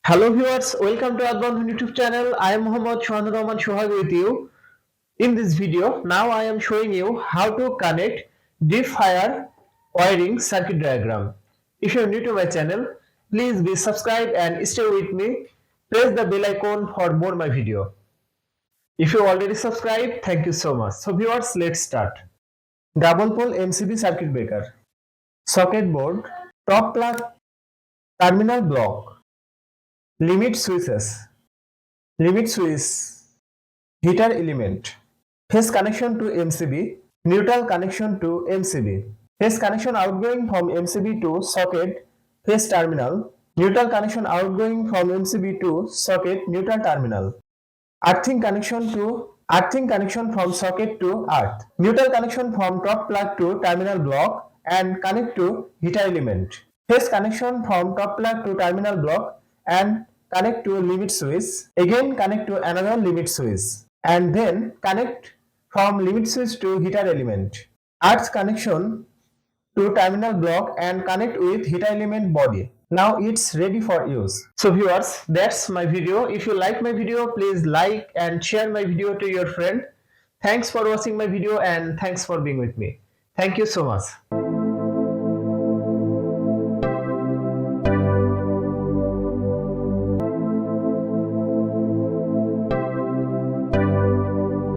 Hello viewers, welcome to Bondhon YouTube channel. I am Mohammad Shohanur Rahman Shohag with you. In this video, now I am showing you how to connect deep fire wiring circuit diagram. If you are new to my channel, please be subscribed and stay with me. Press the bell icon for more my video. If you already subscribed, thank you so much. So viewers, let's start. Double pole MCB circuit breaker, socket board, top plug, terminal block, limit switches. Limit switch, heater element, phase connection to MCB, neutral connection to MCB, phase connection outgoing from MCB to socket, phase terminal, neutral connection outgoing from MCB to socket, neutral terminal, earthing connection from socket to earth, neutral connection from top plug to terminal block and connect to heater element, phase connection from top plug to terminal block and connect to limit switch, again connect to another limit switch and then connect from limit switch to heater element, earth connection to terminal block and connect with heater element body. Now it's ready for use. So viewers, that's my video. If you like my video, please like and share my video to your friend. Thanks for watching my video and thanks for being with me. Thank you so much.